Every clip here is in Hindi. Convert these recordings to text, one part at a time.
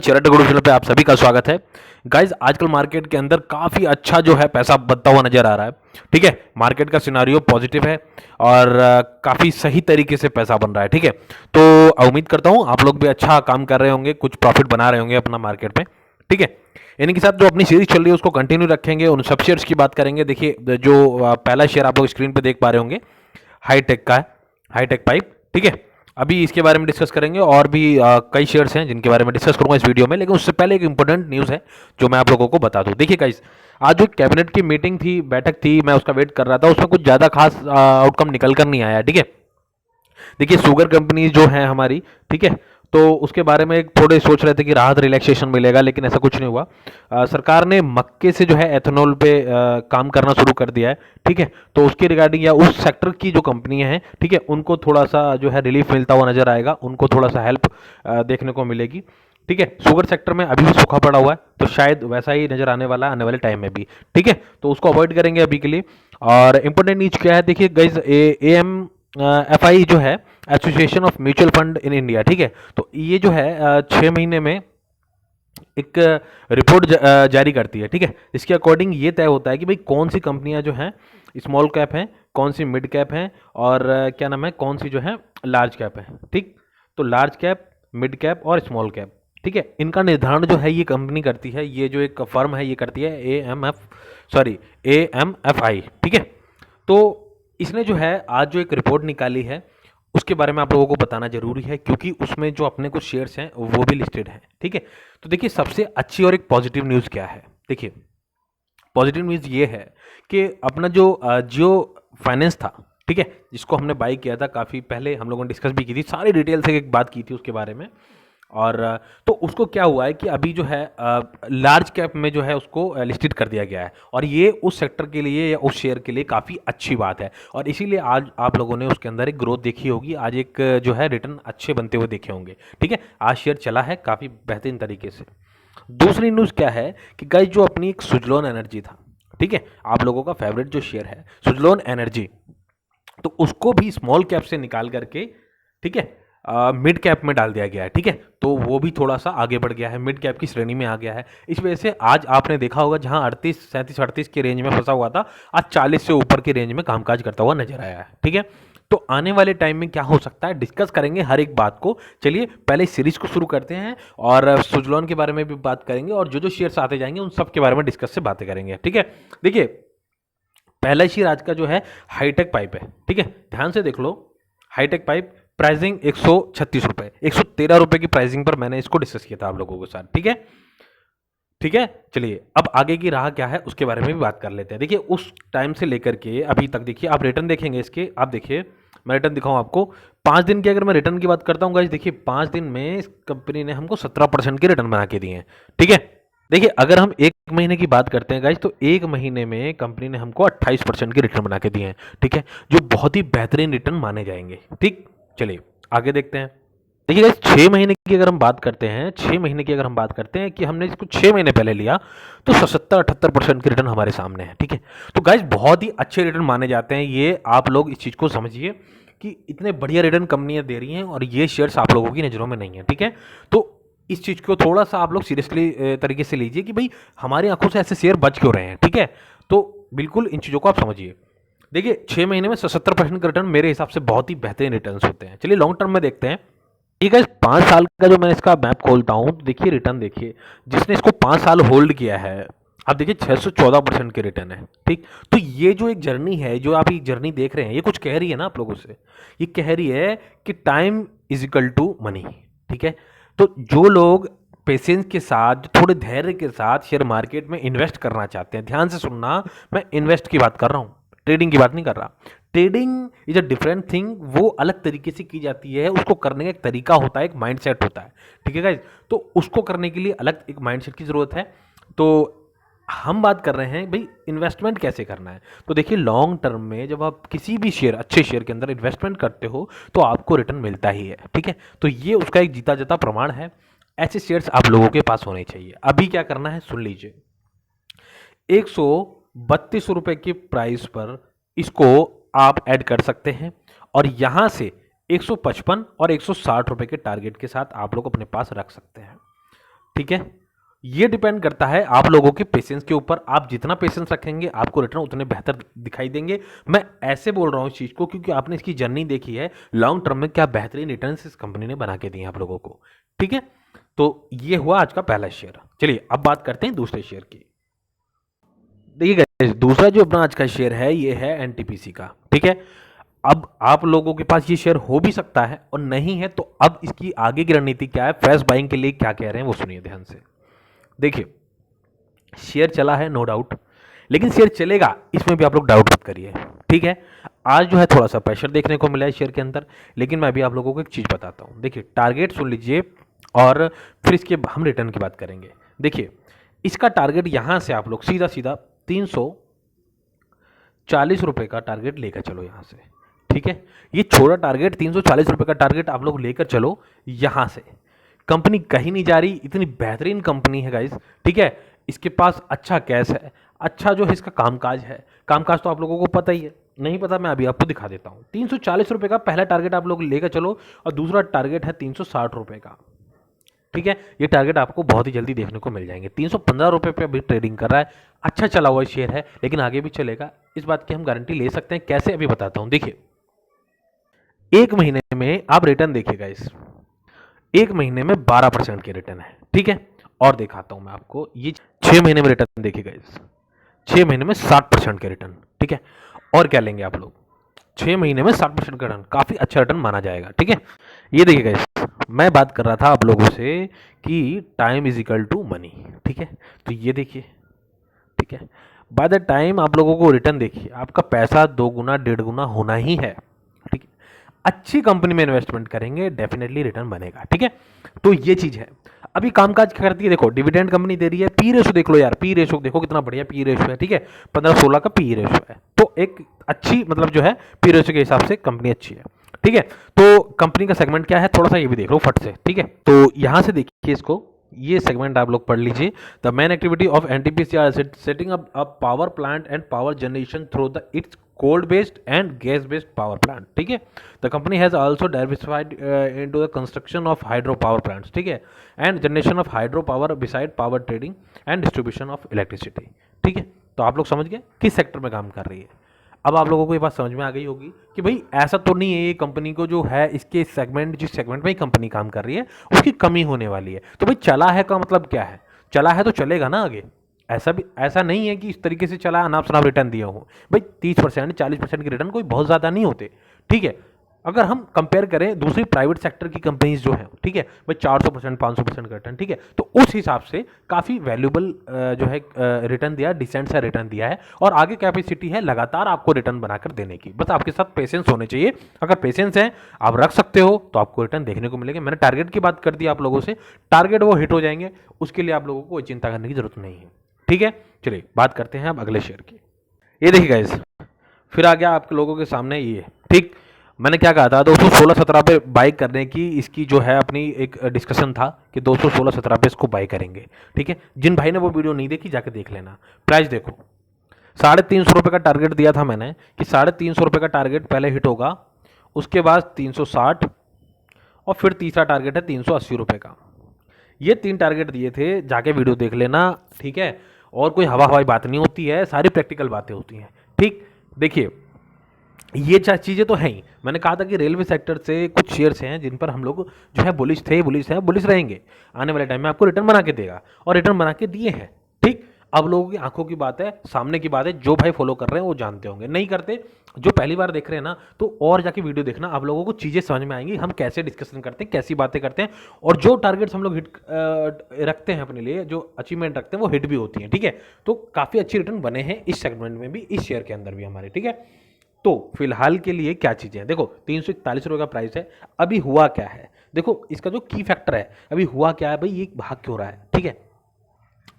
शेयर टेक्नोलॉजी चैनल पे आप सभी का स्वागत है। गाइज आजकल मार्केट के अंदर काफ़ी अच्छा जो है पैसा बनता हुआ नजर आ रहा है। ठीक है, मार्केट का सिनारियो पॉजिटिव है और काफ़ी सही तरीके से पैसा बन रहा है। ठीक है, तो उम्मीद करता हूँ आप लोग भी अच्छा काम कर रहे होंगे, कुछ प्रॉफिट बना रहे होंगे अपना मार्केट में। ठीक है, इन्हीं के साथ जो अपनी सीरीज चल रही है उसको कंटिन्यू रखेंगे, उन सब शेयर्स की बात करेंगे। देखिए जो पहला शेयर आप लोग स्क्रीन पे देख पा रहे होंगे हाईटेक का है, हाईटेक पाइप। ठीक है, अभी इसके बारे में डिस्कस करेंगे और भी कई शेयर्स हैं जिनके बारे में डिस्कस करूंगा इस वीडियो में, लेकिन उससे पहले एक इंपॉर्टेंट न्यूज़ है जो मैं आप लोगों को बता दूं। देखिए गाइस, आज जो कैबिनेट की मीटिंग थी, बैठक थी, मैं उसका वेट कर रहा था, उसमें कुछ ज़्यादा खास आउटकम निकल कर नहीं आया। ठीक है, देखिए शुगर कंपनी जो है हमारी, ठीक है, तो उसके बारे में थोड़े सोच रहे थे कि राहत रिलैक्सेशन मिलेगा, लेकिन ऐसा कुछ नहीं हुआ। सरकार ने मक्के से जो है एथेनॉल पे काम करना शुरू कर दिया है। ठीक है, तो उसके रिगार्डिंग या उस सेक्टर की जो कंपनियां हैं, ठीक है, उनको थोड़ा सा जो है रिलीफ मिलता हुआ नजर आएगा, उनको थोड़ा सा हेल्प देखने को मिलेगी। ठीक है, शुगर सेक्टर में अभी भी सूखा पड़ा हुआ है, तो शायद वैसा ही नजर आने वाला है आने वाले टाइम में भी। ठीक है, तो उसको अवॉइड करेंगे अभी के लिए। और इंपॉर्टेंट न्यूज क्या है, देखिए गाइज, एम एफ आई जो है, association of mutual fund in India, ठीक है, तो ये जो है 6 महीने में एक रिपोर्ट जारी करती है। ठीक है, इसके अकॉर्डिंग ये तय होता है कि भाई कौन सी कंपनियां जो हैं स्मॉल कैप हैं, कौन सी मिड कैप हैं, और क्या नाम है, कौन सी जो है लार्ज कैप है। ठीक, तो लार्ज कैप, मिड कैप और स्मॉल कैप, ठीक है, इनका निर्धारण जो है ये कंपनी करती है, ये जो एक फर्म है ये करती है, ए एम एफ आई। ठीक है, तो इसने जो है आज जो एक रिपोर्ट निकाली है उसके बारे में आप लोगों को बताना जरूरी है, क्योंकि उसमें जो अपने कुछ शेयर्स हैं वो भी लिस्टेड हैं। ठीक है, तो देखिए सबसे अच्छी और एक पॉजिटिव न्यूज़ क्या है। देखिए पॉजिटिव न्यूज़ ये है कि अपना जो जियो फाइनेंस था, ठीक है, जिसको हमने बाई किया था काफ़ी पहले, हम लोगों ने डिस्कस भी की थी, सारी डिटेल से एक बात की थी उसके बारे में। और तो उसको क्या हुआ है कि अभी जो है लार्ज कैप में जो है उसको लिस्टेड कर दिया गया है, और ये उस सेक्टर के लिए या उस शेयर के लिए काफ़ी अच्छी बात है, और इसीलिए आज आप लोगों ने उसके अंदर एक ग्रोथ देखी होगी, आज एक जो है रिटर्न अच्छे बनते हुए देखे होंगे। ठीक है, आज शेयर चला है काफ़ी बेहतरीन तरीके से। दूसरी न्यूज़ क्या है कि गाइस, जो अपनी एक सुजलोन एनर्जी था, ठीक है, आप लोगों का फेवरेट जो शेयर है सुजलोन एनर्जी, तो उसको भी स्मॉल कैप से निकाल करके, ठीक है, मिड कैप में डाल दिया गया है। ठीक है, तो वो भी थोड़ा सा आगे बढ़ गया है, मिड कैप की श्रेणी में आ गया है। इस वजह से आज आपने देखा होगा जहां 38 37 38 के रेंज में फंसा हुआ था, आज 40 से ऊपर के रेंज में कामकाज करता हुआ नजर आया है। ठीक है, तो आने वाले टाइम में क्या हो सकता है डिस्कस करेंगे हर एक बात को। चलिए पहले इस सीरीज को शुरू करते हैं और सुजलॉन के बारे में भी बात करेंगे, और जो जो शेयर्स आते जाएंगे उन सब के बारे में डिस्कस से बातें करेंगे। ठीक है, देखिए पहला शेयर आज का जो है हाईटेक पाइप है। ठीक है, ध्यान से देख लो, हाईटेक पाइप प्राइसिंग 136 रुपए, 113 रुपए की प्राइसिंग पर मैंने इसको डिस्कस किया था आप लोगों के साथ। ठीक है, ठीक है, चलिए अब आगे की राह क्या है उसके बारे में भी बात कर लेते हैं। देखिए उस टाइम से लेकर के अभी तक देखिए, आप रिटर्न देखेंगे इसके, आप देखिए मैं रिटर्न दिखाऊं आपको 5 दिन की। अगर मैं रिटर्न की बात करता हूँ गाइस, देखिए 5 दिन में इस कंपनी ने हमको 17% के रिटर्न बना के दिए हैं। ठीक है, देखिए अगर हम एक महीने की बात करते हैं गाइस, तो एक महीने में कंपनी ने हमको 28% के रिटर्न बना के दिए हैं। ठीक है, जो बहुत ही बेहतरीन रिटर्न माने जाएंगे। ठीक, चलिए आगे देखते हैं। देखिए गाइस, 6 महीने की अगर हम बात करते हैं, 6 महीने की अगर हम बात करते हैं कि हमने इसको 6 महीने पहले लिया, तो 77-78% के रिटर्न हमारे सामने है। ठीक है, तो गाइस बहुत ही अच्छे रिटर्न माने जाते हैं ये, आप लोग इस चीज़ को समझिए कि इतने बढ़िया रिटर्न कंपनियां दे रही हैं और ये शेयर्स आप लोगों की नज़रों में नहीं है। ठीक है, तो इस चीज़ को थोड़ा सा आप लोग सीरियसली तरीके से लीजिए कि भाई हमारी आंखों से ऐसे शेयर बच क्यों रहे हैं। ठीक है, तो बिल्कुल इन चीज़ों को आप समझिए। देखिए 6 महीने में 77% का रिटर्न मेरे हिसाब से बहुत ही बेहतरीन रिटर्न होते हैं। चलिए लॉन्ग टर्म में देखते हैं। ये गाइस 5 साल का जो मैं इसका मैप खोलता हूँ, तो देखिए रिटर्न देखिए, जिसने इसको 5 साल होल्ड किया है, आप देखिए 614% के रिटर्न है। ठीक, तो ये जो एक जर्नी है, जो आप एक जर्नी देख रहे हैं, ये कुछ कह रही है ना आप लोगों से, ये कह रही है कि time is equal to money. ठीक है, तो जो लोग पेशेंस के साथ, थोड़े धैर्य के साथ शेयर मार्केट में इन्वेस्ट करना चाहते हैं, ध्यान से सुनना, मैं इन्वेस्ट की बात कर रहा हूँ, ट्रेडिंग की बात नहीं कर रहा। Trading is a different thing, वो अलग तरीके से की जाती है, उसको करने का एक तरीका होता है, एक माइंडसेट होता है। ठीक है गाइज, तो उसको करने के लिए अलग एक माइंडसेट की ज़रूरत है। तो हम बात कर रहे हैं भाई इन्वेस्टमेंट कैसे करना है। तो देखिए लॉन्ग टर्म में जब आप किसी भी शेयर, अच्छे शेयर के अंदर इन्वेस्टमेंट करते हो, तो आपको रिटर्न मिलता ही है। ठीक है, तो ये उसका एक जीता जाता प्रमाण है। ऐसे शेयर्स आप लोगों के पास होने चाहिए। अभी क्या करना है सुन लीजिए, 132 रुपए की प्राइस पर इसको आप ऐड कर सकते हैं, और यहां से 155 और 160 रुपए के टारगेट के साथ आप लोग अपने पास रख सकते हैं। ठीक है, ये डिपेंड करता है आप लोगों के पेशेंस के ऊपर। आप जितना पेशेंस रखेंगे आपको रिटर्न उतने बेहतर दिखाई देंगे। मैं ऐसे बोल रहा हूँ इस चीज़ को क्योंकि आपने इसकी जर्नी देखी है, लॉन्ग टर्म में क्या बेहतरीन रिटर्न इस कंपनी ने बना के दिए आप लोगों को। ठीक है, तो ये हुआ आज का पहला शेयर। चलिए अब बात करते हैं दूसरे शेयर की। देखिए गाइस, दूसरा जो अपना आज का शेयर है ये है एनटीपीसी का। ठीक है, अब आप लोगों के पास ये शेयर हो भी सकता है और नहीं है, तो अब इसकी आगे की रणनीति क्या है, फ्रेश बाइंग के लिए क्या कह रहे हैं वो सुनिए ध्यान से। देखिए, शेयर चला है नो डाउट, लेकिन शेयर चलेगा इसमें भी आप लोग डाउट मत करिए। ठीक है, आज जो है थोड़ा सा प्रेशर देखने को मिला है शेयर के अंदर, लेकिन मैं अभी आप लोगों को एक चीज़ बताता हूँ। देखिए, टारगेट सुन लीजिए और फिर इसके हम रिटर्न की बात करेंगे। देखिए, इसका टारगेट यहाँ से आप लोग सीधा सीधा 340 रुपये का टारगेट लेकर चलो यहाँ से। ठीक है, ये छोटा टारगेट 340 रुपये का टारगेट आप लोग लेकर चलो यहाँ से। कंपनी कहीं नहीं जा रही, इतनी बेहतरीन कंपनी है गाइस। ठीक है, इसके पास अच्छा कैश है, अच्छा जो है इसका कामकाज है। कामकाज तो आप लोगों को पता ही है, नहीं पता मैं अभी आपको दिखा देता हूँ। 340 रुपये का पहला टारगेट आप लोग लेकर चलो और दूसरा टारगेट है 360 रुपये का। ठीक है, ये टारगेट आपको बहुत ही जल्दी देखने को मिल जाएंगे। 315 रुपये पे अभी ट्रेडिंग कर रहा है, अच्छा चला हुआ शेयर है, लेकिन आगे भी चलेगा, इस बात की हम गारंटी ले सकते हैं। कैसे, अभी बताता हूँ। देखिए, एक महीने में आप रिटर्न देखिएगा, इस एक महीने में 12% के रिटर्न है। ठीक है, और दिखाता हूं मैं आपको, ये 6 महीने में रिटर्न देखिएगा, इस 6 महीने में 60% के रिटर्न। ठीक है, और क्या लेंगे आप लोग, 6 महीने में 60% का रिटर्न काफी अच्छा रिटर्न माना जाएगा। ठीक है, ये देखिएगा, इस मैं बात कर रहा था आप लोगों से कि time is equal to money. ठीक है, तो ये देखिए, ठीक है, बाय द टाइम आप लोगों को रिटर्न देखिए, आपका पैसा 2 गुना 1.5 गुना होना ही है। ठीक है, अच्छी कंपनी में इन्वेस्टमेंट करेंगे डेफिनेटली रिटर्न बनेगा। ठीक है, तो ये चीज है। अभी कामकाज क्या करती है, देखो डिविडेंड कंपनी दे रही है, पी रेशो देख लो यार, पी रेशो देखो कितना बढ़िया पी रेशो है। ठीक है, 15-16 का पी रेशो है, तो एक अच्छी मतलब जो है पी रेशो के हिसाब से कंपनी अच्छी है। ठीक है, तो कंपनी का सेगमेंट क्या है थोड़ा सा ये भी देख लो फट से। ठीक है, तो यहां से देखिए इसको, ये सेगमेंट आप लोग पढ़ लीजिए। The main activity of NTPC are setting up a power plant and power generation through the its coal based and gas based power plant। ठीक है, the company has also diversified into the construction of hydro power plants। ठीक है, and generation of hydro power beside power trading and distribution of electricity। ठीक है, तो आप लोग समझ गए किस सेक्टर में काम कर रही है। अब आप लोगों को ये बात समझ में आ गई होगी कि भाई ऐसा तो नहीं है ये कंपनी को जो है इसके सेगमेंट, जिस सेगमेंट में ही कंपनी काम कर रही है उसकी कमी होने वाली है। तो भाई चला है का मतलब क्या है, चला है तो चलेगा ना आगे। ऐसा नहीं है कि इस तरीके से चला अनाप शनाप रिटर्न दिया हो। भाई 30% 40% के रिटर्न कोई बहुत ज़्यादा नहीं होते। ठीक है, अगर हम कंपेयर करें दूसरी प्राइवेट सेक्टर की कंपनीज जो है, ठीक है भाई 400% 500% का रिटर्न, ठीक है, तो उस हिसाब से काफ़ी वैल्यूबल जो है रिटर्न दिया, डिसेंट सा रिटर्न दिया है और आगे कैपेसिटी है लगातार आपको रिटर्न बनाकर देने की। बस आपके साथ पेशेंस होने चाहिए, अगर पेशेंस है आप रख सकते हो तो आपको रिटर्न देखने को मिलेंगे। मैंने टारगेट की बात कर दी आप लोगों से, टारगेट वो हिट हो जाएंगे, उसके लिए आप लोगों को कोई चिंता करने की जरूरत नहीं है। ठीक है, चलिए बात करते हैं अब अगले शेयर की। ये देखिए गाइस, फिर आ गया आप लोगों के सामने ये। ठीक, मैंने क्या कहा था 216-17 पे बाई करने की, इसकी जो है अपनी एक डिस्कशन था कि 216-17 पे इसको बाई करेंगे। ठीक है, जिन भाई ने वो वीडियो नहीं देखी जाके देख लेना। प्राइस देखो, 350 रुपये का टारगेट दिया था मैंने कि 350 रुपये का टारगेट पहले हिट होगा, उसके बाद 360 और फिर तीसरा टारगेट है 380 रुपये का। ये 3 टारगेट दिए थे, जाके वीडियो देख लेना। ठीक है, और कोई हवा हवाई बात नहीं होती है, सारी प्रैक्टिकल बातें होती हैं। ठीक, देखिए ये चीज़ें तो हैं ही। मैंने कहा था कि रेलवे सेक्टर से कुछ शेयर्स हैं जिन पर हम लोग जो है बुलिश थे, बुलिश हैं, बुलिश रहेंगे, आने वाले टाइम में आपको रिटर्न बना के देगा और रिटर्न बना के दिए हैं। ठीक, अब लोगों की आंखों की बात है, सामने की बात है, जो भाई फॉलो कर रहे हैं वो जानते होंगे, नहीं करते जो पहली बार देख रहे हैं ना तो और जाके वीडियो देखना, आप लोगों को चीज़ें समझ में आएंगी, हम कैसे डिस्कशन करते हैं, कैसी बातें करते हैं और जो टारगेट्स हम लोग हिट रखते हैं अपने लिए, जो अचीवमेंट रखते हैं वो हिट भी होती हैं। ठीक है, तो काफ़ी अच्छी रिटर्न बने हैं इस सेगमेंट में भी, इस शेयर के अंदर भी हमारे। ठीक है, तो फिलहाल के लिए क्या चीज़ें हैं, देखो 341 रुपये का प्राइस है। अभी हुआ क्या है, देखो इसका जो की फैक्टर है, अभी हुआ क्या है भाई, ये भाग क्यों रहा है। ठीक है,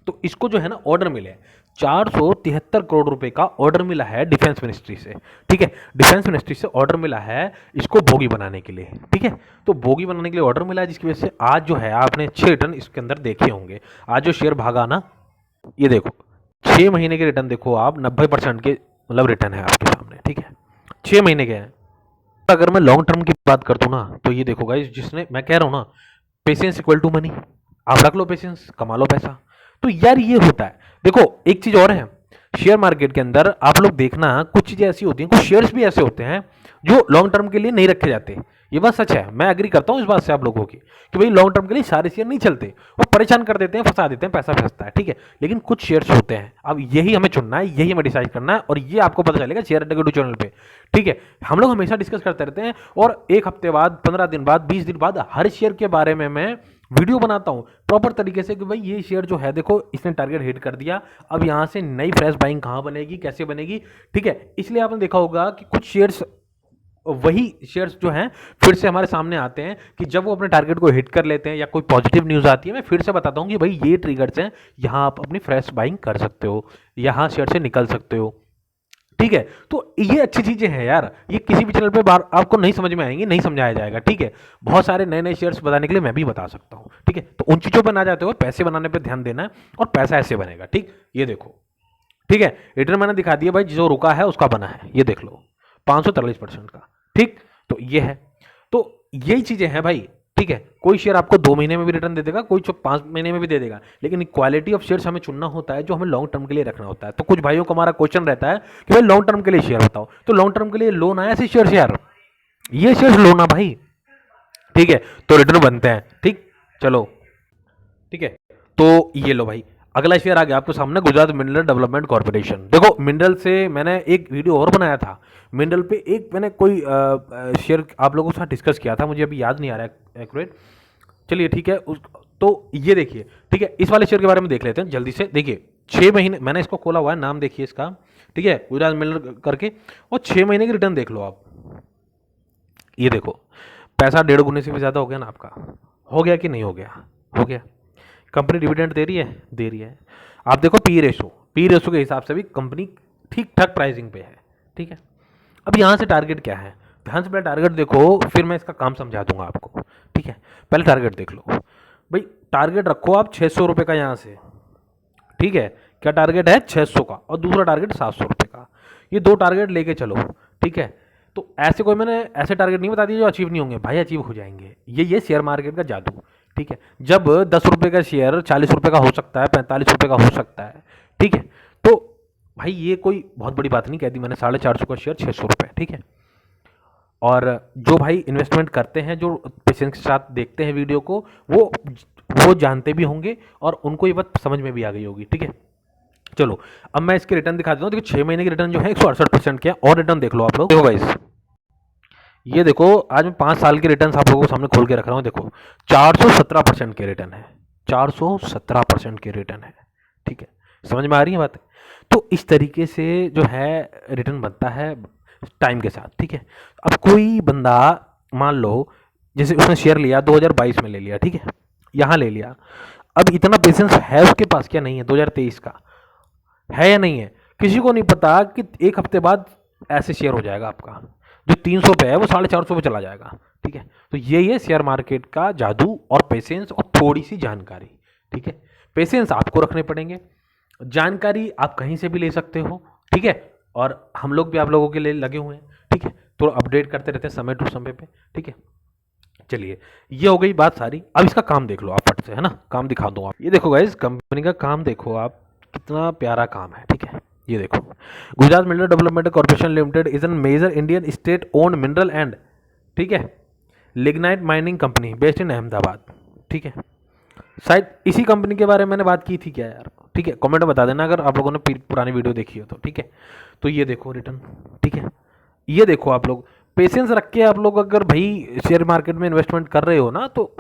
तो इसको जो है ना ऑर्डर मिले 473 करोड़ रुपए का ऑर्डर मिला है डिफेंस मिनिस्ट्री से। ठीक है, डिफेंस मिनिस्ट्री से ऑर्डर मिला है इसको बोगी बनाने के लिए। ठीक है, तो बोगी बनाने के लिए ऑर्डर मिला है, जिसकी वजह से आज जो है आपने 6 रिटर्न इसके अंदर देखे होंगे। आज जो शेयर भागा ना, ये देखो 6 महीने के रिटर्न देखो आप, 90% के मतलब रिटर्न है आपके सामने। ठीक है, 6 महीने के हैं। अगर मैं लॉन्ग टर्म की बात करता हूँ ना तो ये देखो गाइस, जिसने, मैं कह रहा हूँ ना पेशेंस इक्वल टू मनी। आप रख लो पेशेंस, कमा लो पैसा। तो यार ये होता है। देखो एक चीज और है, शेयर मार्केट के अंदर आप लोग देखना, कुछ चीजें ऐसी होती हैं, कुछ शेयर्स भी ऐसे होते हैं जो लॉन्ग टर्म के लिए नहीं रखे जाते। ये बात सच है, मैं एग्री करता हूँ इस बात से आप लोगों की कि भाई लॉन्ग टर्म के लिए सारे शेयर नहीं चलते, वो परेशान कर देते हैं, फंसा देते हैं, पैसा फंसता है, ठीक है। लेकिन कुछ शेयर्स होते हैं, अब यही हमें चुनना है, यही हमें डिसाइड करना है, और ये आपको पता चलेगा शेयर अड्डा चैनल पे, ठीक है। हम लोग हमेशा डिस्कस करते रहते हैं, और एक हफ्ते बाद, 15 दिन बाद, 20 दिन बाद हर शेयर के बारे में मैं वीडियो बनाता हूं प्रॉपर तरीके से कि भाई ये शेयर जो है, देखो इसने टारगेट हिट कर दिया, अब यहां से नई फ्रेश बाइंग कहां बनेगी, कैसे बनेगी, ठीक है। इसलिए आपने देखा होगा कि कुछ शेयर्स, वही शेयर्स जो हैं फिर से हमारे सामने आते हैं कि जब वो अपने टारगेट को हिट कर लेते हैं या कोई पॉजिटिव न्यूज़ आती है, मैं फिर से बताता हूं कि भाई ये ट्रिगर्स हैं, यहां आप अपनी फ्रेश बाइंग कर सकते हो, यहां शेयर से निकल सकते हो, ठीक है। तो ये अच्छी चीजें हैं यार, ये किसी भी चैनल पे बार आपको नहीं समझ में आएंगी, नहीं समझाया जाएगा, ठीक है। बहुत सारे नए नए शेयर्स बताने के लिए मैं भी बता सकता हूँ, ठीक है। तो उन चीजों पर ना जाते हुए पैसे बनाने पे ध्यान देना है, और पैसा ऐसे बनेगा, ठीक। ये देखो, ठीक है, रिटर्न मैंने दिखा दिया भाई, जो रुका है उसका बना है, ये देख लो 543% का, ठीक। तो ये है, तो यही चीजें हैं भाई, ठीक है। कोई शेयर आपको 2 महीने में भी रिटर्न दे देगा, कोई 5 महीने में भी दे देगा, लेकिन क्वालिटी ऑफ शेयर्स हमें चुनना होता है जो हमें लॉन्ग टर्म के लिए रखना होता है। तो कुछ भाइयों का हमारा क्वेश्चन रहता है कि भाई लॉन्ग टर्म के लिए शेयर बताओ, तो लॉन्ग टर्म के लिए लोन आया ऐसे शेयर, यार ये शेयर लोन आ भाई, ठीक है, तो रिटर्न बनते हैं, ठीक। चलो ठीक है, तो ये लो भाई, अगला शेयर आ गया आपके सामने, गुजरात मिनरल डेवलपमेंट कॉर्पोरेशन। देखो मिनरल से मैंने एक वीडियो और बनाया था, मिनरल पे एक मैंने कोई शेयर आप लोगों के साथ डिस्कस किया था, मुझे अभी याद नहीं आ रहा है एक्यूरेट, चलिए ठीक है। तो ये देखिए, ठीक है, इस वाले शेयर के बारे में देख लेते हैं जल्दी से। देखिए 6 महीने मैंने इसको खोला हुआ है, नाम देखिए इसका, ठीक है, गुजरात मिनरल करके, और 6 महीने की रिटर्न देख लो आप, ये देखो पैसा 1.5 गुने से भी ज़्यादा हो गया ना आपका, हो गया कि नहीं हो गया, हो गया। कंपनी डिविडेंड दे रही है, दे रही है। आप देखो पी रेशो के हिसाब से भी कंपनी ठीक ठाक प्राइसिंग पे है, ठीक है। अब यहाँ से टारगेट क्या है, ध्यान से पहले टारगेट देखो, फिर मैं इसका काम समझा दूंगा आपको, ठीक है। पहले टारगेट देख लो भाई, टारगेट रखो आप 600 रुपये का यहाँ से, ठीक है। क्या टारगेट है 600 का, और दूसरा टारगेट 700 रुपये का, ये दो टारगेट लेके चलो, ठीक है। तो ऐसे कोई मैंने ऐसे टारगेट नहीं बता दिए जो अचीव नहीं होंगे, भाई अचीव हो जाएंगे, ये शेयर मार्केट का जादू, ठीक है। जब 10 रुपये का शेयर 40 रुपये का हो सकता है, 45 रुपये का हो सकता है, ठीक है। तो भाई ये कोई बहुत बड़ी बात नहीं कह दी मैंने, 450 का शेयर 600 रुपये, ठीक है। और जो भाई इन्वेस्टमेंट करते हैं, जो पेशेंस के साथ देखते हैं वीडियो को, वो जानते भी होंगे, और उनको ये बात समझ में भी आ गई होगी, ठीक है। चलो अब मैं इसके रिटर्न दिखा देता हूँ। देखो 6 महीने की रिटर्न जो है 168% के, और रिटर्न देख लो आप लोग, देखो गाइस, ये देखो आज मैं 5 साल के रिटर्न आप लोगों को सामने खोल के रख रहा हूँ, देखो 417% के रिटर्न है, 417% के रिटर्न है, ठीक है। समझ में आ रही है बात? तो इस तरीके से जो है रिटर्न बनता है टाइम के साथ, ठीक है। अब कोई बंदा मान लो, जैसे उसने शेयर लिया 2022 में ले लिया, ठीक है, यहाँ ले लिया, अब इतना पेशेंस है उसके पास क्या नहीं है 2023 का, है या नहीं है, किसी को नहीं पता कि एक हफ्ते बाद ऐसे शेयर हो जाएगा आपका, जो 300 पे है वो 450 पे चला जाएगा, ठीक है। तो ये शेयर मार्केट का जादू, और पेशेंस, और थोड़ी सी जानकारी, ठीक है। पेशेंस आपको रखने पड़ेंगे, जानकारी आप कहीं से भी ले सकते हो, ठीक है। और हम लोग भी आप लोगों के लिए लगे हुए हैं, ठीक है, तो अपडेट करते रहते हैं समय टू समय पे, ठीक है। चलिए ये हो गई बात सारी, अब इसका काम देख लो आप फट से, है ना, काम दिखा दो आप। ये देखो गाइस, कंपनी का काम देखो आप, कितना प्यारा काम है, ठीक है। ये देखो, Gujarat mineral development corporation limited is an major Indian state owned mineral and, ठीक है, lignite mining company based in Ahmedabad, ठीक है। शायद इसी कंपनी के बारे में मैंने बात की थी क्या यार, ठीक है, कमेंट में बता देना अगर आप लोगों ने पुरानी वीडियो देखी हो तो, ठीक है। तो ये देखो रिटर्न, ठीक है, ये देखो आप लोग पेशेंस रख के आप लोग अगर भाई शेयर मार्केट में इन्वेस्टमेंट कर रहे हो ना, तो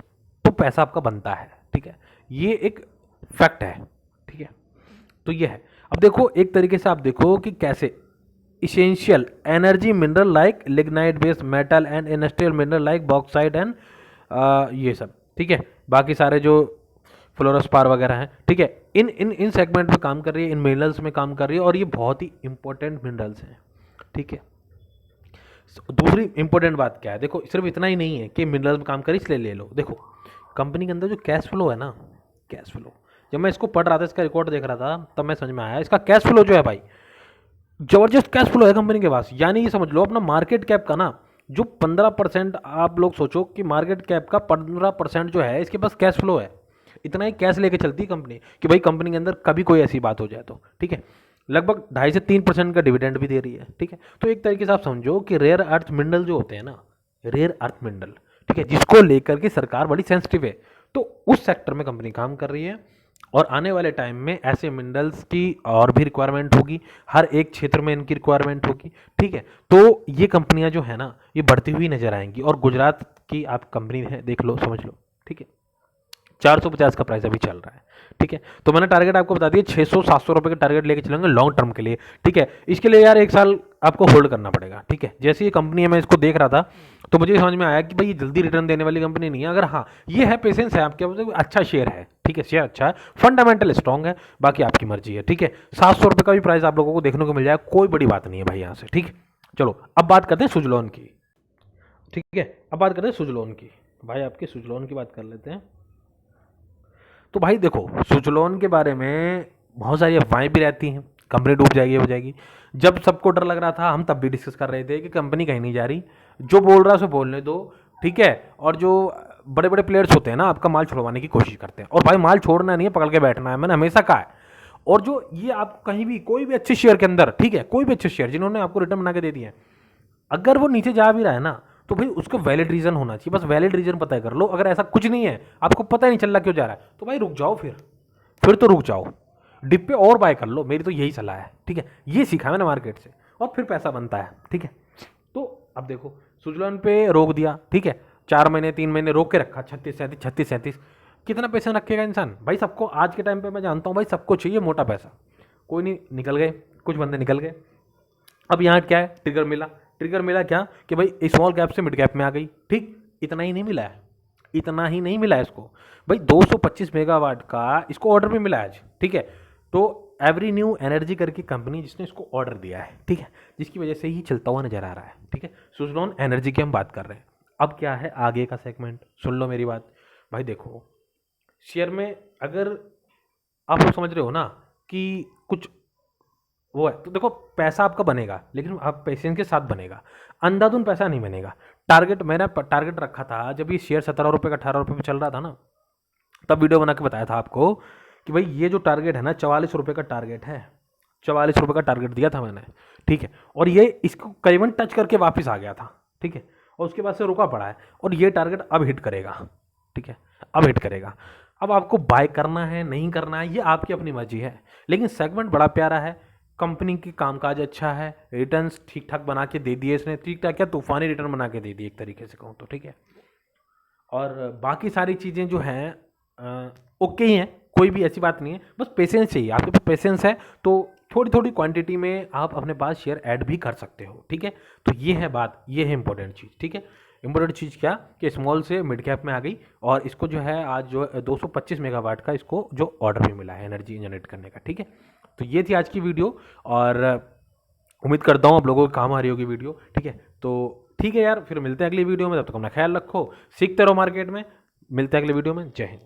पैसा आपका बनता है, ठीक है, ये एक फैक्ट है, ठीक है। तो ये है। अब देखो एक तरीके से आप देखो कि कैसे essential energy mineral like lignite based metal and industrial mineral like bauxite and ये सब, ठीक है, बाकी सारे जो फ्लोरोस्पार वगैरह हैं, ठीक है, इन सेगमेंट में काम कर रही है, इन मिनरल्स में काम कर रही है, और ये बहुत ही इंपॉर्टेंट मिनरल्स हैं, ठीक है। दूसरी इंपॉर्टेंट बात क्या है, देखो सिर्फ इतना ही नहीं है कि मिनरल में काम करी इसलिए ले लो, देखो कंपनी के अंदर जो कैश फ्लो है ना, कैश फ्लो, जब मैं इसको पढ़ रहा था, इसका रिकॉर्ड देख रहा था, तब मैं समझ में आया इसका कैश फ्लो जो है भाई, जबरदस्त कैश फ्लो है कंपनी के पास। यानी ये समझ लो अपना मार्केट कैप का ना, जो 15%, आप लोग सोचो कि मार्केट कैप का 15% जो है इसके पास कैश फ्लो है, इतना ही कैश लेके चलती है कंपनी कि भाई कंपनी के अंदर कभी कोई ऐसी बात हो जाए तो, ठीक है। लगभग 2.5 से 3% का डिविडेंड भी दे रही है, ठीक है। तो एक तरीके से आप समझो कि रेयर अर्थ मिनरल जो होते हैं ना, रेयर अर्थ मिनरल, ठीक है, जिसको लेकर के सरकार बड़ी सेंसिटिव है, तो उस सेक्टर में कंपनी काम कर रही है। और आने वाले टाइम में ऐसे मिनरल्स की और भी रिक्वायरमेंट होगी, हर एक क्षेत्र में इनकी रिक्वायरमेंट होगी, ठीक है। तो ये कंपनियां जो है ना, ये बढ़ती हुई नजर आएंगी। और गुजरात की आप कंपनी है, देख लो, समझ लो, ठीक है। 450 का प्राइस अभी चल रहा है, ठीक है। तो मैंने टारगेट आपको बता दिया, 600-700 रुपए का टारगेट लेके चलेंगे लॉन्ग टर्म के लिए, ठीक है। इसके लिए यार 1 साल आपको होल्ड करना पड़ेगा, ठीक है। जैसे ये कंपनी है, मैं इसको देख रहा था तो मुझे समझ में आया कि भाई ये जल्दी रिटर्न देने वाली कंपनी नहीं है। अगर हाँ ये है, पेशेंस है आपके, मतलब अच्छा शेयर है, ठीक है, शेयर अच्छा है, फंडामेंटल स्ट्रॉन्ग है, बाकी आपकी मर्जी है, ठीक है। 700 रुपये का भी प्राइस आप लोगों को देखने को मिल जाएगा, कोई बड़ी बात नहीं है भाई यहाँ से, ठीक है। चलो अब बात करते हैं सुजलॉन की, ठीक है। अब बात करते हैं सुजलॉन की, भाई आपके सुजलॉन की बात कर लेते हैं। तो भाई देखो, सुजलॉन के बारे में बहुत सारी अफवाहें भी रहती हैं, कंपनी डूब जाएगी, हो जाएगी। जब सबको डर लग रहा था, हम तब भी डिस्कस कर रहे थे कि कंपनी कहीं नहीं जा रही, जो बोल रहा है उसे बोलने दो, ठीक है। और जो बड़े बड़े प्लेयर्स होते हैं ना, आपका माल छुड़वाने की कोशिश करते हैं, और भाई माल छोड़ना नहीं है, पकड़ के बैठना है, मैंने हमेशा कहा है। और जो ये आप कहीं भी कोई भी अच्छे शेयर के अंदर, ठीक है, कोई भी अच्छे शेयर जिन्होंने आपको रिटर्न बना के दे दिए हैं, अगर वो नीचे जा भी रहा है ना, तो भाई उसको वैलिड रीजन होना चाहिए, बस वैलिड रीजन पता कर लो। अगर ऐसा कुछ नहीं है, आपको पता ही नहीं चल रहा क्यों जा रहा है, तो भाई रुक जाओ, फिर तो रुक जाओ, डिप पे और बाय कर लो, मेरी तो यही सलाह है, ठीक है। ये सीखा मैंने मार्केट से, और फिर पैसा बनता है, ठीक है। तो अब देखो, सुजलॉन पे रोक दिया, ठीक है, 4 महीने 3 महीने रोक के रखा, 36 37 कितना पैसा रखेगा इंसान भाई। सबको आज के टाइम पे मैं जानता हूँ भाई, सबको चाहिए मोटा पैसा, कोई नहीं, निकल गए, कुछ बंदे निकल गए। अब यहाँ क्या है, ट्रिगर मिला, ट्रिगर मिला क्या कि भाई स्मॉल कैप से मिड कैप में आ गई, ठीक। इतना ही नहीं मिला है, इतना ही नहीं मिला है इसको भाई, 225 मेगावाट का इसको ऑर्डर भी मिला है आज, ठीक है। तो एवरी न्यू एनर्जी करके कंपनी जिसने इसको ऑर्डर दिया है, ठीक है, जिसकी वजह से ही चलता हुआ नजर आ रहा है, ठीक है। सुजलॉन एनर्जी की हम बात कर रहे हैं। अब क्या है आगे का सेगमेंट, सुन लो मेरी बात भाई। देखो, शेयर में अगर आप लोग समझ रहे हो ना कि कुछ वो है, तो देखो पैसा आपका बनेगा, लेकिन आप पेशेंस के साथ बनेगा, अंधाधुन पैसा नहीं बनेगा। टारगेट मैंने टारगेट रखा था, जब ये शेयर 17 रुपये का 18 रुपये में चल रहा था ना, तब वीडियो बना के बताया था आपको कि भाई ये जो टारगेट है ना, 44 रुपये का टारगेट है, 44 रुपये का टारगेट दिया था मैंने, ठीक है। और ये इसको करीबन टच करके वापस आ गया था, ठीक है, और उसके बाद से रुका पड़ा है, और ये टारगेट अब हिट करेगा, ठीक है, अब हिट करेगा। अब आपको बाय करना है नहीं करना है, ये आपकी अपनी मर्जी है, लेकिन सेगमेंट बड़ा प्यारा है, कंपनी की कामकाज अच्छा है, रिटर्न्स ठीक ठाक बना के दे दिए इसने, ठीक ठाक क्या, तूफानी रिटर्न बना के दे दिए एक तरीके से कहूँ तो, ठीक है। और बाकी सारी चीज़ें जो हैं ओके ही हैं, कोई भी ऐसी बात नहीं है, बस पेशेंस चाहिए, आपके पास पेशेंस है तो थोड़ी थोड़ी क्वांटिटी में आप अपने पास शेयर ऐड भी कर सकते हो, ठीक है। तो ये है बात, ये है इंपॉर्टेंट चीज़, ठीक है। इंपॉर्टेंट चीज़ क्या कि स्मॉल से मिड कैप में आ गई, और इसको जो है आज जो 225 मेगावाट का इसको जो ऑर्डर भी मिला है एनर्जी जनरेट करने का, ठीक है। तो ये थी आज की वीडियो, और उम्मीद करता हूँ आप लोगों को काम आ रही होगी वीडियो, ठीक है। तो ठीक है यार, फिर मिलते हैं अगली वीडियो में, तब तक अपना ख्याल रखो, सीखते रहो मार्केट में, मिलते हैं अगली वीडियो में, जय हिंद।